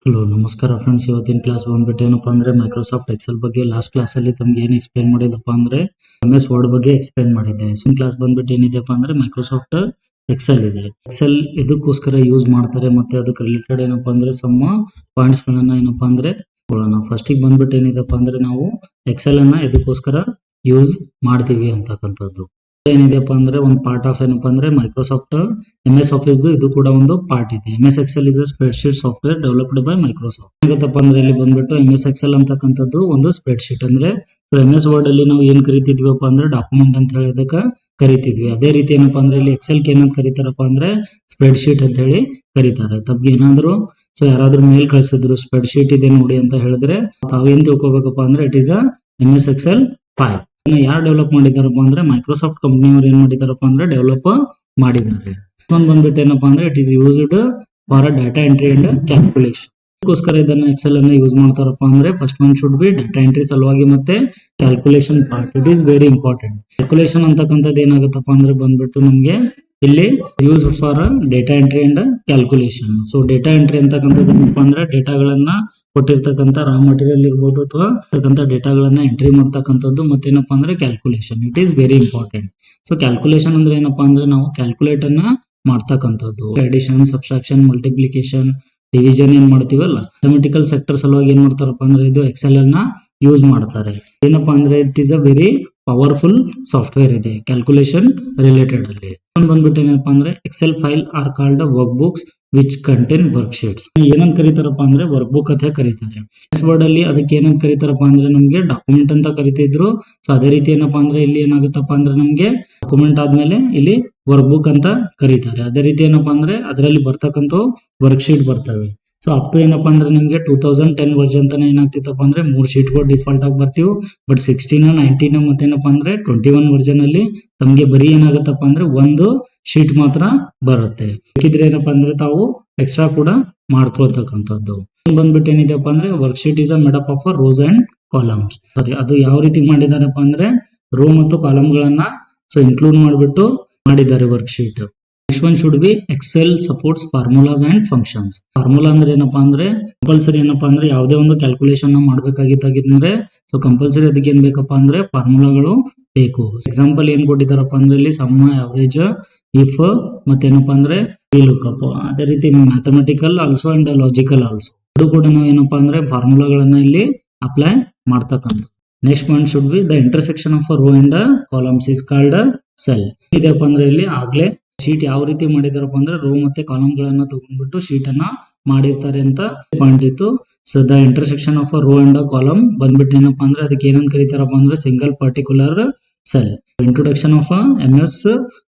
Hello ನಮಸ್ಕಾರ friends, ಇವತ್ತಿನ class ಬಂದ್ಬಿಟ್ಟು ಏನಪ್ಪಾ ಅಂದ್ರೆ ಮೈಕ್ರೋಸಾಫ್ಟ್ ಎಕ್ಸೆಲ್ ಬಗ್ಗೆ ಲಾಸ್ಟ್ ಕ್ಲಾಸ್ ಅಲ್ಲಿ ತಮ್ಗೆ ಏನು ಎಕ್ಸ್ಪ್ಲೈನ್ ಮಾಡಿದಪ್ಪ ಅಂದ್ರೆ MS ವರ್ಡ್ ಬಗ್ಗೆ ಎಕ್ಸ್ಪ್ಲೈನ್ ಮಾಡಿದ್ದೆ. ಕ್ಲಾಸ್ ಬಂದ್ಬಿಟ್ಟು ಏನಿದೆಪ್ಪ ಅಂದ್ರೆ ಮೈಕ್ರೋಸಾಫ್ಟ್ ಎಕ್ಸೆಲ್ ಇದೆ. ಎಕ್ಸೆಲ್ ಇದಕ್ಕೋಸ್ಕರ ಯೂಸ್ ಮಾಡ್ತಾರೆ ಮತ್ತೆ ಅದಕ್ಕೆ ರಿಲೇಟೆಡ್ ಏನಪ್ಪಾ ಅಂದ್ರೆ ಸಮ್ ಪಾಯಿಂಟ್ಸ್ ಗಳನ್ನ ಏನಪ್ಪಾ ಅಂದ್ರೆ ಫಸ್ಟ್ ಗೆ ಬಂದ್ಬಿಟ್ಟು ಏನಿದೆಪ್ಪ ಅಂದ್ರೆ ನಾವು ಎಕ್ಸೆಲ್ ಅನ್ನ ಇದಕ್ಕೋಸ್ಕರ ಯೂಸ್ ಮಾಡ್ತೀವಿ ಅಂತಕ್ಕಂಥದ್ದು ಏನಿದೆಪ್ಪ ಅಂದ್ರೆ ಒಂದು ಪಾರ್ಟ್ ಆಫ್ ಏನಪ್ಪಾ ಅಂದ್ರೆ ಮೈಕ್ರೋಸಾಫ್ಟ್ MS ಆಫೀಸ್ ಇದು ಕೂಡ ಒಂದು ಪಾರ್ಟ್ ಇದೆ. MS Excel is a spreadsheet software developed by Microsoft. ಏನಾಗುತ್ತಪ್ಪ ಅಂದ್ರೆ ಇಲ್ಲಿ ಬಂದ್ಬಿಟ್ಟು MS ಎಕ್ಸೆಲ್ ಅಂತಕ್ಕಂಥದ್ದು ಒಂದು ಸ್ಪ್ರೆಡ್ ಶೀಟ್ ಅಂದ್ರೆ MS ವರ್ಡ್ ಅಲ್ಲಿ ನಾವು ಏನ್ ಕರಿತಿದ್ವಿಪ್ಪ ಅಂದ್ರೆ ಡಾಕ್ಯುಮೆಂಟ್ ಅಂತ ಹೇಳೋದಕ್ಕೆ ಕರಿತಿದ್ವಿ. ಅದೇ ರೀತಿ ಏನಪ್ಪಾ ಅಂದ್ರೆ ಇಲ್ಲಿ ಎಕ್ಸೆಲ್ ಏನಂತ ಕರೀತಾರಪ್ಪ ಅಂದ್ರೆ ಸ್ಪ್ರೆಡ್ ಶೀಟ್ ಅಂತ ಹೇಳಿ ಕರೀತಾರೆ. ತಮ್ಗೆ ಏನಾದ್ರು ಯಾರಾದ್ರೂ ಮೇಲ್ ಕಳಿಸಿದ್ರು ಸ್ಪ್ರೆಡ್ ಶೀಟ್ ಇದೆ ನೋಡಿ ಅಂತ ಹೇಳಿದ್ರೆ ತಾವೇನ್ ತಿಳ್ಕೊಬೇಕಪ್ಪ ಅಂದ್ರೆ it is a MS Excel file. ಯಾರು ಡೆವಲಪ್ ಮಾಡಿದಾರಪ್ಪ ಅಂದ್ರೆ ಮೈಕ್ರೋಸಾಫ್ಟ್ ಕಂಪನಿಯವರು ಏನ್ ಮಾಡಿದಾರಪ್ಪ ಅಂದ್ರೆ ಡೆವಲಪ್ ಮಾಡಿದ್ದಾರೆ. ಬಂದ್ಬಿಟ್ಟು ಏನಪ್ಪಾ ಅಂದ್ರೆ it is used for data entry and calculation. ಅದಕ್ಕೋಸ್ಕರ ಇದನ್ನ ಎಕ್ಸೆಲ್ ಅನ್ನ ಯೂಸ್ ಮಾಡ್ತಾರಪ್ಪ ಅಂದ್ರೆ first one should B data entry ಸಲುವಾಗಿ ಮತ್ತೆ calculation part. It is very important. Calculation ಅಂತಕ್ಕಂಥದ್ದು ಏನಾಗುತ್ತಪ್ಪ ಅಂದ್ರೆ ಬಂದ್ಬಿಟ್ಟು ನಮ್ಗೆ ಇಲ್ಲಿ use for data entry and calculation. So data entry ಅಂತಕ್ಕಂಥದ್ದು ಏನಪ್ಪಾ ಅಂದ್ರೆ ಡೇಟಾಗಳನ್ನ ಕೊಟ್ಟಿರ್ತಕ್ಕಂಥ ರಾ ಮಟೀರಿಯಲ್ ಇರ್ಬೋದು ಅಥವಾ ಡೇಟಾಗಳನ್ನ ಎಂಟ್ರಿ ಮಾಡ್ತಕ್ಕಂಥದ್ದು ಮತ್ತೇನಪ್ಪಾ ಅಂದ್ರೆ calculation. It is very important. So calculation ಅಂದ್ರೆ ಏನಪ್ಪಾ ಅಂದ್ರೆ ನಾವು ಕ್ಯಾಲ್ಕುಲೇಟ್ ಅನ್ನ ಮಾಡ್ತಕ್ಕಂಥದ್ದು ಅಡಿಷನ್, ಸಬ್ಸ್ಟ್ರಾಕ್ಷನ್, ಮಲ್ಟಿಪ್ಲಿಕೇಶನ್, ಡಿವಿಷನ್ ಏನ್ ಮಾಡ್ತೀವಲ್ಲ ಮ್ಯಾಥಮೆಟಿಕಲ್ ಸೆಕ್ಟರ್ ಸಲುವಾಗಿ ಏನ್ ಮಾಡ್ತಾರಪ್ಪ ಅಂದ್ರೆ ಇದು ಎಕ್ಸೆಲ್ ಅನ್ನ ಯೂಸ್ ಮಾಡ್ತಾರೆ. ಏನಪ್ಪಾ ಅಂದ್ರೆ it is a very powerful software ಇದೆ ಕ್ಯಾಲ್ಕುಲೇಷನ್ ರಿಲೇಟೆಡ್ ಅಲ್ಲಿ. ಬಂದ್ಬಿಟ್ಟು ಏನಪ್ಪಾ ಅಂದ್ರೆ Excel file are called workbooks which contain worksheets. ಏನಂತ ಕರೀತಾರಪ್ಪ ಅಂದ್ರೆ ವರ್ಕ್ ಬುಕ್ ಅಂತ ಕರೀತಾರೆ. ವರ್ಡ್ ಅಲ್ಲಿ ಅದಕ್ಕೆ ಏನಂತ ಕರೀತಾರಪ್ಪ ಅಂದ್ರೆ ನಮ್ಗೆ ಡಾಕ್ಯುಮೆಂಟ್ ಅಂತ ಕರಿತಿದ್ರು. ಸೊ ಅದೇ ರೀತಿ ಏನಪ್ಪಾ ಅಂದ್ರೆ ಇಲ್ಲಿ ಏನಾಗುತ್ತಪ್ಪ ಅಂದ್ರೆ ನಮ್ಗೆ ಡಾಕ್ಯುಮೆಂಟ್ ಆದ್ಮೇಲೆ ಇಲ್ಲಿ ವರ್ಕ್ ಬುಕ್ ಅಂತ ಕರೀತಾರೆ. ಅದೇ ರೀತಿ ಏನಪ್ಪಾ ಅಂದ್ರೆ ಅದರಲ್ಲಿ ಬರ್ತಕ್ಕಂಥ ವರ್ಕ್ ಶೀಟ್ ಬರ್ತವೆ. ಸೊ ಅಪ್ ಟು ಏನಪ್ಪಾ ಅಂದ್ರೆ ನಿಮ್ಗೆ 2010 ವರ್ಷನ್ ತನ ಏನಾಗ್ತಿತ್ತಪ್ಪ ಅಂದ್ರೆ 3 ಶೀಟ್ಗಳು ಡಿಫಾಲ್ಟ್ ಆಗಿ ಬರ್ತೀವಿ. ಬಟ್ 16, 19 ಮತ್ತೇನಪ್ಪಾ ಅಂದ್ರೆ 21 ವರ್ಷನ್ ಅಲ್ಲಿ ತಮ್ಗೆ ಬರೀ ಏನಾಗುತ್ತಪ್ಪ ಅಂದ್ರೆ ಒಂದು ಶೀಟ್ ಮಾತ್ರ ಬರುತ್ತೆ. ಬೇಕಿದ್ರೆ ಏನಪ್ಪಾ ಅಂದ್ರೆ ತಾವು ಎಕ್ಸ್ಟ್ರಾ ಕೂಡ ಮಾಡ್ಕೊಳ್ತಕ್ಕಂಥದ್ದು. ಬಂದ್ಬಿಟ್ಟು ಏನಿದೆಪ್ಪ ಅಂದ್ರೆ work sheet is a made up of rows and columns. ಸರಿ, ಅದು ಯಾವ ರೀತಿ ಮಾಡಿದಾರಪ್ಪ ಅಂದ್ರೆ ರೋ ಮತ್ತು ಕಾಲಮ್ ಗಳನ್ನ ಇನ್ಕ್ಲೂಡ್ ಮಾಡಿಬಿಟ್ಟು ಮಾಡಿದ್ದಾರೆ worksheet. Next one should be Excel supports formulas and functions. Formula ಅಂದ್ರೆ ಏನಪ್ಪಾ ಅಂದ್ರೆ ಕಂಪಲ್ಸರಿ ಏನಪ್ಪಾ ಅಂದ್ರೆ ಯಾವುದೇ ಒಂದು ಕ್ಯಾಲ್ಕುಲೇಷನ್ ಮಾಡಬೇಕಾಗಿತ್ತಂದ್ರೆ ಕಂಪಲ್ಸರಿ ಅದಕ್ಕೆ ಏನ್ ಬೇಕಪ್ಪ ಅಂದ್ರೆ ಫಾರ್ಮುಲಾಗಳು ಬೇಕು. ಎಕ್ಸಾಂಪಲ್ ಏನ್ ಕೊಟ್ಟಿದಾರಪ್ಪ ಅಂದ್ರೆ ಇಲ್ಲಿ ಸಮ್, ಅವರೇಜ್, ಇಫ್ ಮತ್ತೇನಪ್ಪಾ ಅಂದ್ರೆ ಲುಕ್ಅಪ್. ಅದೇ ರೀತಿ mathematical also and logical also ಅದು ಕೂಡ ನಾವು ಏನಪ್ಪಾ ಅಂದ್ರೆ ಫಾರ್ಮುಲಾಗಳನ್ನ ಇಲ್ಲಿ ಅಪ್ಲೈ ಮಾಡ್ತಕ್ಕಂಥ. Next one should be the intersection of row and columns is called cell. ಇದೆಪ್ಪ ಅಂದ್ರೆ ಇಲ್ಲಿ ಆಗ್ಲೇ ಶೀಟ್ ಯಾವ ರೀತಿ ಮಾಡಿದಾರಪ್ಪ ಅಂದ್ರೆ ರೋ ಮತ್ತೆ ಕಾಲಮ್ ಗಳನ್ನ ತಗೊಂಡ್ಬಿಟ್ಟು ಶೀಟ್ ಅನ್ನ ಮಾಡಿರ್ತಾರೆ ಅಂತ ಪಾಯಿಂಟ್ ಇತ್ತು. So the intersection of row and column ಬಂದ್ಬಿಟ್ಟು ಏನಪ್ಪಾ ಅಂದ್ರೆ ಅದಕ್ಕೆ ಏನಂತ ಕರೀತಾರಪ್ಪ ಅಂದ್ರೆ single particular cell. Introduction of MS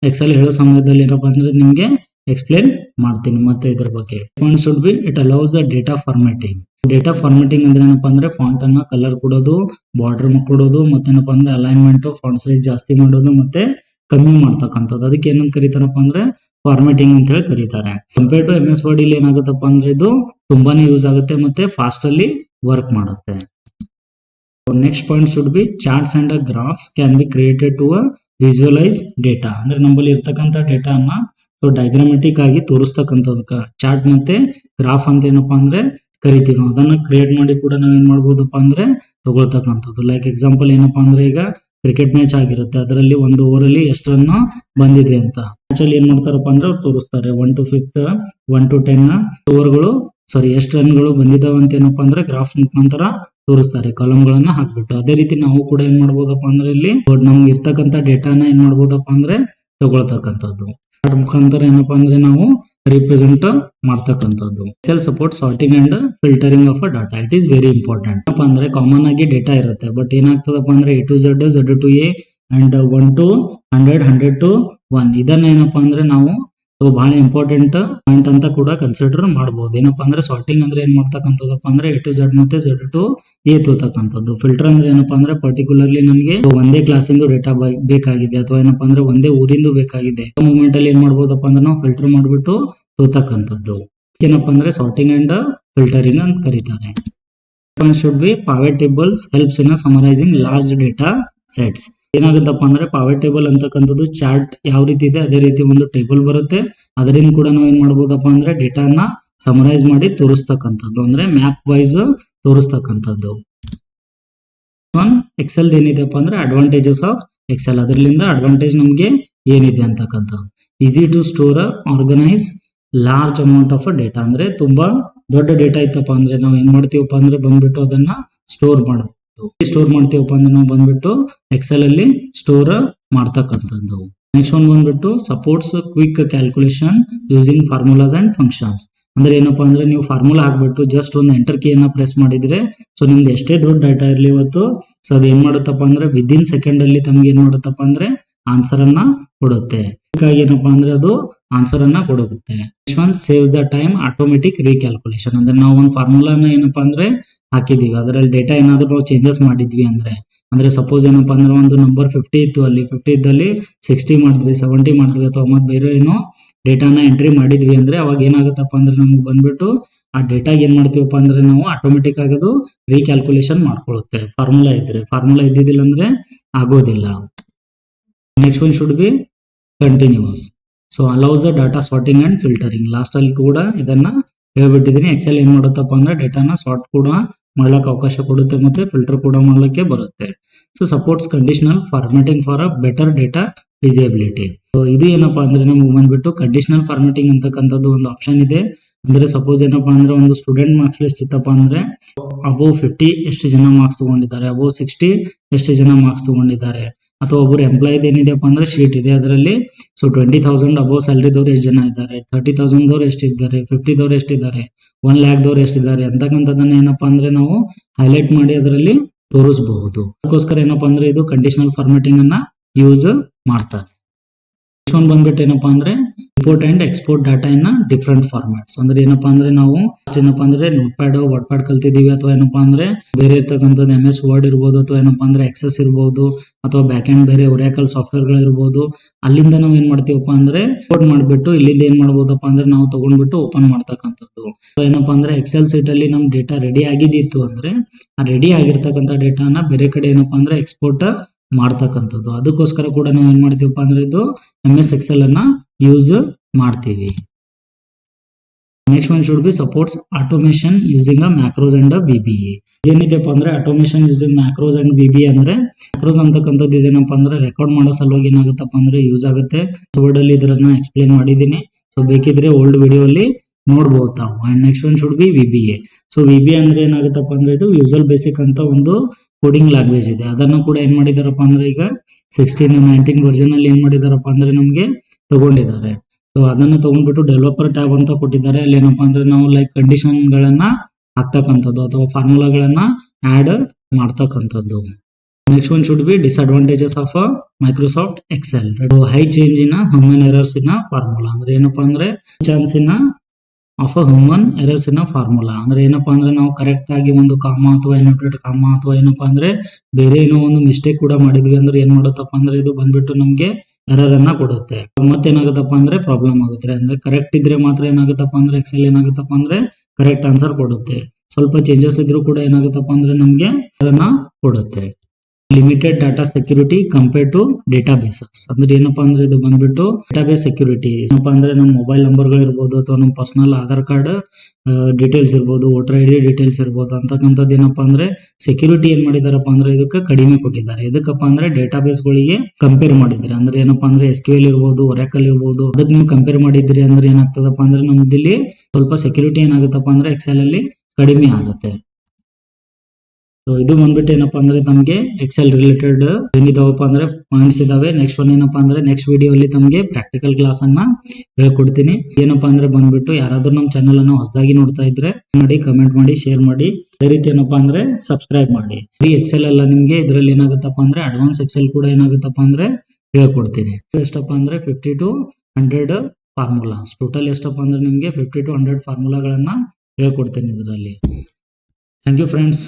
Excel ಹೇಳೋ ಸಮಯದಲ್ಲಿ ಏನಪ್ಪಾ ಅಂದ್ರೆ ನಿಮ್ಗೆ ಎಕ್ಸ್ಪ್ಲೇನ್ ಮಾಡ್ತೀನಿ ಮತ್ತೆ ಇದ್ರ ಬಗ್ಗೆ. Point should B it allows the data formatting. Data formatting ಅಂದ್ರೆ ಏನಪ್ಪಾ ಅಂದ್ರೆ ಫಾಂಟ್ ಅನ್ನ ಕಲರ್ ಕೊಡೋದು, ಬಾರ್ಡರ್ ಕೊಡೋದು, ಮತ್ತೇನಪ್ಪಾ ಅಂದ್ರೆ ಅಲೈನ್ಮೆಂಟ್, ಫಾಂಟ್ ಸೈಜ್ ಜಾಸ್ತಿ ಮಾಡೋದು ಮತ್ತೆ ಕಮ್ಮಿ ಮಾಡ್ತಕ್ಕಂಥದ್ದು. ಅದಕ್ಕೆ ಏನಂತ ಕರೀತಾರಪ್ಪ ಅಂದ್ರೆ ಫಾರ್ಮ್ಯಾಟಿಂಗ್ ಅಂತ ಹೇಳಿ ಕರೀತಾರೆ. ಕಂಪೇರ್ ಟು MS ವರ್ಡ್ ಇಲ್ಲಿ ಏನಾಗುತ್ತಪ್ಪ ಅಂದ್ರೆ ಇದು ತುಂಬಾನೇ ಯೂಸ್ ಆಗುತ್ತೆ ಮತ್ತೆ ಫಾಸ್ಟ್ ಅಲ್ಲಿ ವರ್ಕ್ ಮಾಡುತ್ತೆ. Next point should be charts and graphs can be created to visualise data. ಅಂದ್ರೆ ನಮ್ಮಲ್ಲಿ ಇರ್ತಕ್ಕಂಥ ಡೇಟಾನ ಡಯಾಗ್ರಾಮೆಟಿಕ್ ಆಗಿ ತೋರಿಸ್ತಕ್ಕಂಥದಕ್ಕ ಚಾರ್ಟ್ ಮತ್ತೆ ಗ್ರಾಫ್ ಅಂತ ಏನಪ್ಪಾ ಅಂದ್ರೆ ಕರಿತೀವಿ. ಅದನ್ನ ಕ್ರಿಯೇಟ್ ಮಾಡಿ ಕೂಡ ನಾವ್ ಏನ್ ಮಾಡ್ಬೋದಪ್ಪ ಅಂದ್ರೆ ತಗೊಳ್ತಕ್ಕಂಥದ್ದು. ಲೈಕ್ ಎಕ್ಸಾಂಪಲ್ ಏನಪ್ಪಾ ಅಂದ್ರೆ ಈಗ ಕ್ರಿಕೆಟ್ ಮ್ಯಾಚ್ ಆಗಿರುತ್ತೆ, ಅದರಲ್ಲಿ ಒಂದು ಓವರ್ ಅಲ್ಲಿ ಎಷ್ಟು ರನ್ ಬಂದಿದೆ ಅಂತ ಮ್ಯಾಚ್ ಅಲ್ಲಿ ಏನ್ ಮಾಡ್ತಾರಪ್ಪ ಅಂದ್ರೆ ತೋರಿಸ್ತಾರೆ. 1 to 5th, 1 to 10 ಓವರ್ಗಳು ಎಷ್ಟು ರನ್ಗಳು ಬಂದಿದಾವ ಅಂತ ಏನಪ್ಪಾ ಅಂದ್ರೆ ಗ್ರಾಫ್ ಮುಖಾಂತರ ತೋರಿಸ್ತಾರೆ ಕಾಲಮ್ ಗಳನ್ನ ಹಾಕ್ಬಿಟ್ಟು. ಅದೇ ರೀತಿ ನಾವು ಕೂಡ ಏನ್ ಮಾಡ್ಬೋದಪ್ಪ ಅಂದ್ರೆ ಇಲ್ಲಿ ನಮ್ಗೆ ಇರ್ತಕ್ಕಂಥ ಡೇಟಾನ ಏನ್ ಮಾಡ್ಬೋದಪ್ಪ ಅಂದ್ರೆ ತಗೊಳ್ತಕ್ಕಂಥದ್ದು. ಮುಖಾಂತರ ಏನಪ್ಪಾ ಅಂದ್ರೆ ನಾವು ರಿಪ್ರೆಸೆಂಟ್ ಮಾಡ್ತಕ್ಕಂಥದ್ದು. Excel support sorting and filtering of data. It is very important. ಅಂದ್ರೆ ಕಾಮನ್ ಆಗಿ ಡೇಟಾ ಇರುತ್ತೆ, ಬಟ್ ಏನಾಗ್ತದಪ್ಪ ಅಂದ್ರೆ A to Z, Z to A and 1 to 100, 100 to 1 ಇದನ್ನ ಏನಪ್ಪಾ ಅಂದ್ರೆ ನಾವು ಬಹಳ ಇಂಪಾರ್ಟೆಂಟ್ ಪಾಯಿಂಟ್ ಅಂತ ಕೂಡ ಕನ್ಸಿಡರ್ ಮಾಡಬಹುದು. ಏನಪ್ಪಾ ಅಂದ್ರೆ ಸಾರ್ಟಿಂಗ್ ಅಂದ್ರೆ ಏನ್ ಮಾಡ್ತಕ್ಕಂಥದಪ್ಪ ಅಂದ್ರೆ A to Z ಮತ್ತೆ Z to A ತೋತಕ್ಕಂಥದ್ದು. ಫಿಲ್ಟರ್ ಅಂದ್ರೆ ಏನಪ್ಪಾ ಅಂದ್ರೆ ಪರ್ಟಿಕ್ಯುಲರ್ಲಿ ನಮಗೆ ಒಂದೇ ಕ್ಲಾಸಿಂದು ಡೇಟಾ ಬೇಕಾಗಿದೆ ಅಥವಾ ಏನಪ್ಪಾ ಅಂದ್ರೆ ಒಂದೇ ಊರಿಂದು ಬೇಕಾಗಿದೆ ಮೂಮೆಂಟ್ ಅಲ್ಲಿ ಏನ್ ಮಾಡ್ಬೋದಪ್ಪ ಅಂದ್ರೆ ನಾವು ಫಿಲ್ಟರ್ ಮಾಡ್ಬಿಟ್ಟು ತೋತಕ್ಕಂಥದ್ದು. ಏನಪ್ಪಾ ಅಂದ್ರೆ ಸಾರ್ಟಿಂಗ್ ಅಂಡ್ ಫಿಲ್ಟರಿಂಗ್ ಅಂತ ಕರೀತಾರೆ. should be pivot tables helps in summarizing large data sets. ಏನಾಗುತ್ತಪ್ಪ ಅಂದ್ರೆ ಪವರ್ ಟೇಬಲ್ ಅಂತಕ್ಕಂಥದ್ದು ಚಾರ್ಟ್ ಯಾವ ರೀತಿ ಇದೆ ಅದೇ ರೀತಿ ಒಂದು ಟೇಬಲ್ ಬರುತ್ತೆ. ಅದರಿಂದ ಕೂಡ ನಾವು ಏನ್ ಮಾಡ್ಬೋದಪ್ಪ ಅಂದ್ರೆ ಡೇಟಾನ ಸಮರೈಸ್ ಮಾಡಿ ತೋರಿಸ್ತಕ್ಕಂಥದ್ದು, ಅಂದ್ರೆ ಮ್ಯಾಪ್ ವೈಸ್ ತೋರಿಸ್ತಕ್ಕಂಥದ್ದು. ಎಕ್ಸೆಲ್ ಏನಿದೆಪ್ಪ ಅಂದ್ರೆ ಅಡ್ವಾಂಟೇಜಸ್ ಆಫ್ ಎಕ್ಸೆಲ್, ಅದರಿಂದ ಅಡ್ವಾಂಟೇಜ್ ನಮಗೆ ಏನಿದೆ ಅಂತಕ್ಕಂಥದ್ದು. Easy to store organise large amount of data, ಅಂದ್ರೆ ತುಂಬಾ ದೊಡ್ಡ ಡೇಟಾ ಇತ್ತಪ್ಪ ಅಂದ್ರೆ ನಾವು ಏನ್ ಮಾಡ್ತೀವಪ್ಪ ಅಂದ್ರೆ ಬಂದ್ಬಿಟ್ಟು ಅದನ್ನ ಸ್ಟೋರ್ ಮಾಡಬಹುದು. ಸ್ಟೋರ್ ಮಾಡ್ತೀವಪ್ಪ ಅಂದ್ರೆ ನಾವು ಬಂದ್ಬಿಟ್ಟು ಎಕ್ಸೆಲ್ ಅಲ್ಲಿ ಸ್ಟೋರ್ ಮಾಡ್ತಕ್ಕಂಥದ್ದು. ನೆಕ್ಸ್ಟ್ ಒನ್ ಬಂದ್ಬಿಟ್ಟು supports quick calculation using formulas and functions. ಅಂದ್ರೆ ಏನಪ್ಪಾ ಅಂದ್ರೆ ನೀವು ಫಾರ್ಮುಲಾ ಹಾಕ್ಬಿಟ್ಟು ಜಸ್ಟ್ ಒಂದು ಎಂಟರ್ ಕೀಯನ್ನ ಪ್ರೆಸ್ ಮಾಡಿದ್ರೆ ಸೊ ನಿಮ್ದು ಎಷ್ಟೇ ದೊಡ್ಡ ಡಾಟಾ ಇರಲಿ ಇವತ್ತು ಸೊ ಅದು ಏನ್ ಮಾಡುತ್ತಪ್ಪ ಅಂದ್ರೆ ವಿದಿನ್ ಸೆಕೆಂಡ್ ಅಲ್ಲಿ ತಮ್ಗೆ ಏನ್ ಮಾಡುತ್ತಪ್ಪ ಅಂದ್ರೆ ಆನ್ಸರ್ ಅನ್ನ ಕೊಡುತ್ತೆ. ಏನಪ್ಪಾ ಅಂದ್ರೆ ಅದು ಆನ್ಸರ್ ಅನ್ನ ಕೊಡುತ್ತೆ. Next one saves the time automatic recalculation. ಅಂದ್ರೆ ನಾವು ಒಂದು ಫಾರ್ಮುಲಾನ ಏನಪ್ಪಾ ಅಂದ್ರೆ ಹಾಕಿದೀವಿ, ಅದರಲ್ಲಿ ಡೇಟಾ ಏನಾದ್ರು ನಾವು ಚೇಂಜಸ್ ಮಾಡಿದ್ವಿ ಅಂದ್ರೆ ಸಪೋಸ್ ಏನಪ್ಪಾ ಅಂದ್ರೆ ಒಂದು ನಂಬರ್ 50 ಇತ್ತು, ಅಲ್ಲಿ 50 ಇದ್ದಲ್ಲಿ 60 ಮಾಡಿದ್ವಿ, 70 ಮಾಡಿದ್ವಿ, ಅಥವಾ ಮತ್ತೆ ಬೇರೆ ಏನೋ ಡೇಟಾನ ಎಂಟ್ರಿ ಮಾಡಿದ್ವಿ ಅಂದ್ರೆ ಅವಾಗ ಏನಾಗುತ್ತಪ್ಪ ಅಂದ್ರೆ ನಮ್ಗೆ ಬಂದ್ಬಿಟ್ಟು ಆ ಡೇಟಾ ಏನ್ ಮಾಡ್ತೀವಪ್ಪ ಅಂದ್ರೆ ನಾವು ಆಟೋಮೆಟಿಕ್ ಆಗೋದು ರೀಕ್ಯಾಲ್ಕುಲೇಷನ್ ಮಾಡ್ಕೊಳ್ಳುತ್ತೆ. ಫಾರ್ಮುಲಾ ಇದ್ದಿದ್ದಿಲ್ಲ ಅಂದ್ರೆ ಆಗೋದಿಲ್ಲ. Next one should be continuous. So allows the data sorting and filtering. Last ಅಲ್ಲಿ ಕೂಡ ಇದನ್ನ ಹೇಳ್ಬಿಟ್ಟಿದೀನಿ. ಎಕ್ಸೆಲ್ ಏನ್ ಮಾಡುತ್ತಪ್ಪ ಅಂದ್ರೆ ಡೇಟಾನ ಸಾರ್ಟ್ ಕೂಡ ಮಾಡ್ಲಿಕ್ಕೆ ಅವಕಾಶ ಕೊಡುತ್ತೆ ಮತ್ತೆ ಫಿಲ್ಟರ್ ಕೂಡ ಮಾಡ್ಲಿಕ್ಕೆ ಬರುತ್ತೆ. So supports conditional formatting for a better data visibility. So ಇದು ಏನಪ್ಪಾ ಅಂದ್ರೆ ನಮ್ಗೆ ಬಂದ್ಬಿಟ್ಟು ಕಂಡೀಷನಲ್ ಫಾರ್ಮ್ಯಾಟಿಂಗ್ ಅಂತಕ್ಕಂಥದ್ದು ಒಂದು ಆಪ್ಷನ್ ಇದೆ. ಅಂದ್ರೆ ಸಪೋಸ್ ಏನಪ್ಪಾ ಅಂದ್ರೆ ಒಂದು ಸ್ಟೂಡೆಂಟ್ ಮಾರ್ಕ್ಸ್ ಲಿಸ್ಟ್ ಇತ್ತಪ್ಪ ಅಂದ್ರೆ ಅಬೌವ್ 50 ಎಷ್ಟು ಜನ ಮಾರ್ಕ್ಸ್ ತಗೊಂಡಿದ್ದಾರೆ, ಅಬೌವ್ 60 ಎಷ್ಟು ಜನ ಮಾರ್ಕ್ಸ್ ತಗೊಂಡಿದ್ದಾರೆ, ಅಥವಾ ಒಬ್ಬರು ಎಂಪ್ಲಾಯ್ ಏನಿದೆಪ್ಪ ಅಂದ್ರೆ ಶೀಟ್ ಇದೆ, ಅದರಲ್ಲಿ ಸೊ 20,000 ಅಬೌವ್ ಸ್ಯಾಲರಿ ದವ್ರು ಎಷ್ಟು ಜನ ಇದ್ದಾರೆ, 30,000 ದವ್ರು ಎಷ್ಟಿದ್ದಾರೆ, 50 ದವ್ರು ಎಷ್ಟಿದ್ದಾರೆ, 1 lakh ದವ್ರು ಎಷ್ಟಿದ್ದಾರೆ ಅಂತಕ್ಕಂಥದ್ದನ್ನ ಏನಪ್ಪಾ ಅಂದ್ರೆ ನಾವು ಹೈಲೈಟ್ ಮಾಡಿ ಅದರಲ್ಲಿ ತೋರಿಸಬಹುದು. ಅದಕ್ಕೋಸ್ಕರ ಏನಪ್ಪಾ ಅಂದ್ರೆ ಇದು ಕಂಡೀಷನಲ್ ಫಾರ್ಮ್ಯಾಟಿಂಗ್ ಅನ್ನ ಯೂಸ್ ಮಾಡ್ತಾರೆ. ನೆಕ್ಸ್ಟ್ ಒನ್ ಬಂದ್ಬಿಟ್ಟು ಏನಪ್ಪಾ ಅಂದ್ರೆ import and export data in different formats. ಅಂದ್ರೆ ಏನಪ್ಪಾ ಅಂದ್ರೆ ನಾವು ಏನಪ್ಪಾ ಅಂದ್ರೆ ನೋಟ್ ಪ್ಯಾಡ್ ವರ್ಡ್ ಪ್ಯಾಡ್ ಕಲ್ತಿದೀವಿ, ಅಥವಾ ಏನಪ್ಪಾ ಅಂದ್ರೆ ಬೇರೆ ಇರ್ತಕ್ಕಂಥದ್ದು MS ವರ್ಡ್ ಇರ್ಬೋದು, ಅಥವಾ ಏನಪ್ಪಾ ಅಂದ್ರೆ ಎಕ್ಸೆಸ್ ಇರ್ಬೋದು, ಅಥವಾ ಬ್ಯಾಕ್ ಎಂಡ್ ಬೇರೆ ಒರಾಕಲ್ ಸಾಫ್ಟ್ವೇರ್ ಗಳು ಇರ್ಬೋದು. ಅಲ್ಲಿಂದ ನಾವು ಏನ್ ಮಾಡ್ತೀವಪ್ಪ ಅಂದ್ರೆ ಇಂಪೋರ್ಟ್ ಮಾಡ್ಬಿಟ್ಟು ಇಲ್ಲಿಂದ ಏನ್ ಮಾಡ್ಬೋದಪ್ಪ ಅಂದ್ರೆ ನಾವು ತಗೊಂಡ್ಬಿಟ್ಟು ಓಪನ್ ಮಾಡ್ತಕ್ಕಂಥದ್ದು. ಏನಪ್ಪಾ ಅಂದ್ರೆ ಎಕ್ಸೆಲ್ ಸೀಟ್ ಅಲ್ಲಿ ನಮ್ ಡೇಟಾ ರೆಡಿ ಆಗಿದ್ದಿತ್ತು ಅಂದ್ರೆ ಆ ರೆಡಿ ಆಗಿರ್ತಕ್ಕಂಥ ಡೇಟಾನ ಬೇರೆ ಕಡೆ ಏನಪ್ಪಾ ಅಂದ್ರೆ ಎಕ್ಸ್ಪೋರ್ಟ್ ಮಾಡ್ತಕ್ಕಂಥದ್ದು. ಅದಕ್ಕೋಸ್ಕರ ಕೂಡ ನಾವು ಏನ್ ಮಾಡ್ತೀವಪ್ಪ ಅಂದ್ರೆ ಇದು MS Excel ಅನ್ನ ಯೂಸ್ ಮಾಡ್ತೀವಿ. Next one should be supports automation using a macros and VBA. ಏನಿದೆಪ್ಪ ಅಂದ್ರೆ automation using macros and VBA ಅಂದ್ರೆ ಮ್ಯಾಕ್ರೋಸ್ ಅಂತಕ್ಕಂಥದ್ದು ಇದೇನಪ್ಪ ಅಂದ್ರೆ ರೆಕಾರ್ಡ್ ಮಾಡೋ ಸಲುವಾಗಿ ಏನಾಗುತ್ತಪ್ಪ ಅಂದ್ರೆ ಯೂಸ್ ಆಗುತ್ತೆ. ವರ್ಡ್ ಅಲ್ಲಿ ಇದನ್ನ ಎಕ್ಸ್ಪ್ಲೇನ್ ಮಾಡಿದೀನಿ, ಸೊ ಬೇಕಿದ್ರೆ ಓಲ್ಡ್ ವಿಡಿಯೋ ಅಲ್ಲಿ ನೋಡ್ಬೋದು ತಾವು. And next one should B VBA. So VBA ಅಂದ್ರೆ ಏನಾಗುತ್ತಪ್ಪ ಅಂದ್ರೆ ಇದು ವಿಜುವಲ್ ಬೇಸಿಕ್ ಅಂತ ಒಂದು ಕೋಡಿಂಗ್ ಲ್ಯಾಂಗ್ವೇಜ್ ಇದೆ. ಅದನ್ನು ಕೂಡ ಏನ್ ಮಾಡಿದಾರಪ್ಪ ಅಂದ್ರೆ ಈಗ 16-19 ವರ್ಷನ್ ಅಲ್ಲಿ ಏನ್ ಮಾಡಿದಾರಪ್ಪ ಅಂದ್ರೆ ನಮ್ಗೆ ತಗೊಂಡಿದ್ದಾರೆ. ಸೊ ಅದನ್ನ ತಗೊಂಡ್ಬಿಟ್ಟು ಡೆವಲಪರ್ ಟ್ಯಾಬ್ ಅಂತ ಕೊಟ್ಟಿದ್ದಾರೆ. ಅಲ್ಲಿ ಏನಪ್ಪಾ ಅಂದ್ರೆ ನಾವು ಲೈಕ್ ಕಂಡೀಷನ್ ಗಳನ್ನ ಹಾಕ್ತಕ್ಕಂಥದ್ದು ಅಥವಾ ಫಾರ್ಮುಲಾಗಳನ್ನ ಆಡ್ ಮಾಡ್ತಕ್ಕಂಥದ್ದು. Next one should be disadvantages of Microsoft Excel. High change in human errors in formula. ಅಂದ್ರೆ ಏನಪ್ಪಾ ಅಂದ್ರೆ chance in of human errors in formula. ಅಂದ್ರೆ ಏನಪ್ಪಾ ಅಂದ್ರೆ ನಾವು ಕರೆಕ್ಟ್ ಆಗಿ ಒಂದು ಕಾಮ ಅಥವಾ ಇನ್ವರ್ಟೆಡ್ ಕಾಮ ಅಥವಾ ಏನಪ್ಪಾ ಅಂದ್ರೆ ಬೇರೆ ಏನೋ ಒಂದು ಮಿಸ್ಟೇಕ್ ಕೂಡ ಮಾಡಿದ್ವಿ ಅಂದ್ರೆ ಏನ್ ಮಾಡುತ್ತಪ್ಪ ಅಂದ್ರೆ ಇದು ಬಂದ್ಬಿಟ್ಟು ನಮ್ಗೆ ಎರರ್ ಅನ್ನ ಕೊಡುತ್ತೆ. ಮತ್ತೇನಾಗುತ್ತಪ್ಪ ಅಂದ್ರೆ ಪ್ರಾಬ್ಲಮ್ ಆಗುತ್ತೆ. ಅಂದ್ರೆ ಕರೆಕ್ಟ್ ಇದ್ರೆ ಮಾತ್ರ ಏನಾಗುತ್ತಪ್ಪ ಅಂದ್ರೆ ಎಕ್ಸೆಲ್ ಏನಾಗುತ್ತಪ್ಪ ಅಂದ್ರೆ ಕರೆಕ್ಟ್ ಆನ್ಸರ್ ಕೊಡುತ್ತೆ. ಸ್ವಲ್ಪ ಚೇಂಜಸ್ ಇದ್ರೂ ಕೂಡ ಏನಾಗುತ್ತಪ್ಪ ಅಂದ್ರೆ ನಮ್ಗೆ ಅದನ್ನ ಕೊಡುತ್ತೆ. Limited data security compare to databases. ಅಂದ್ರೆ ಏನಪ್ಪಾ ಅಂದ್ರೆ ಇದು ಬಂದ್ಬಿಟ್ಟು ಡೇಟಾಬೇಸ್ ಸೆಕ್ಯೂರಿಟಿ ಏನಪ್ಪಾ ಅಂದ್ರೆ ನಮ್ಮ ಮೊಬೈಲ್ ನಂಬರ್ಗಳು ಇರ್ಬೋದು, ಅಥವಾ ನಮ್ಮ ಪರ್ಸನಲ್ ಆಧಾರ್ ಕಾರ್ಡ್ ಡೀಟೇಲ್ಸ್ ಇರ್ಬೋದು, ವೋಟರ್ ID ಡೀಟೇಲ್ಸ್ ಇರ್ಬೋದು ಅಂತಕ್ಕಂಥದ್ದು ಏನಪ್ಪಾ ಅಂದ್ರೆ ಸೆಕ್ಯೂರಿಟಿ ಏನ್ ಮಾಡಿದಾರಪ್ಪ ಅಂದ್ರೆ ಇದಕ್ಕೆ ಕಡಿಮೆ ಕೊಟ್ಟಿದ್ದಾರೆ. ಇದಕ್ಕಪ್ಪ ಅಂದ್ರೆ ಡೇಟಾಬೇಸ್ ಗಳಿಗೆ ಕಂಪೇರ್ ಮಾಡಿದ್ರೆ ಅಂದ್ರೆ ಏನಪ್ಪಾ ಅಂದ್ರೆ SQL ಇರ್ಬೋದು, ಒರಾಕಲ್ ಇರ್ಬೋದು, ಅದಕ್ಕೆ ನೀವು ಕಂಪೇರ್ ಮಾಡಿದ್ರಿ ಅಂದ್ರೆ ಏನಾಗ್ತದಪ್ಪ ಅಂದ್ರೆ ನಮ್ದು ಇಲ್ಲಿ ಸ್ವಲ್ಪ ಸೆಕ್ಯೂರಿಟಿ ಏನಾಗುತ್ತಪ್ಪ ಅಂದ್ರೆ ಎಕ್ಸೆಲ್ ಅಲ್ಲಿ ಕಡಿಮೆ ಆಗುತ್ತೆ. ಸೊ ಇದು ಬಂದ್ಬಿಟ್ಟು ಏನಪ್ಪಾ ಅಂದ್ರೆ ನಮ್ಗೆ ಎಕ್ಸೆಲ್ ರಿಲೇಟೆಡ್ ಏನಿದಾವಪ್ಪ ಅಂದ್ರೆ ಪಾಯಿಂಟ್ಸ್ ಇದಾವೆ. ನೆಕ್ಸ್ಟ್ ಒನ್ ಏನಪ್ಪಾ ಅಂದ್ರೆ ನೆಕ್ಸ್ಟ್ ವಿಡಿಯೋ ಅಲ್ಲಿ ತಮ್ಗೆ ಪ್ರಾಕ್ಟಿಕಲ್ ಕ್ಲಾಸ್ ಅನ್ನ ಹೇಳ್ಕೊಡ್ತೀನಿ. ಏನಪ್ಪಾ ಅಂದ್ರೆ ಬಂದ್ಬಿಟ್ಟು ಯಾರಾದ್ರೂ ನಮ್ಮ ಚಾನಲ್ ಅನ್ನ ಹೊಸದಾಗಿ ನೋಡ್ತಾ ಇದ್ರೆ ಮಾಡಿ, ಕಮೆಂಟ್ ಮಾಡಿ, ಶೇರ್ ಮಾಡಿ. ಅದೇ ರೀತಿ ಏನಪ್ಪಾ ಅಂದ್ರೆ ಸಬ್ಸ್ಕ್ರೈಬ್ ಮಾಡಿ. ಈ ಎಕ್ಸೆಲ್ ಅಲ್ಲ ನಿಮ್ಗೆ ಇದರಲ್ಲಿ ಏನಾಗುತ್ತಪ್ಪ ಅಂದ್ರೆ ಅಡ್ವಾನ್ಸ್ ಎಕ್ಸೆಲ್ ಕೂಡ ಏನಾಗುತ್ತಪ್ಪ ಅಂದ್ರೆ ಹೇಳ್ಕೊಡ್ತೀನಿ. ಎಷ್ಟಪ್ಪ ಅಂದ್ರೆ 50 to 100 ಫಾರ್ಮುಲಾಸ್ ಟೋಟಲ್ ಎಷ್ಟಪ್ಪ ಅಂದ್ರೆ ನಿಮ್ಗೆ 50 to 100 ಫಾರ್ಮುಲಾಗಳನ್ನ ಹೇಳ್ಕೊಡ್ತೀನಿ ಇದರಲ್ಲಿ. Thank you friends.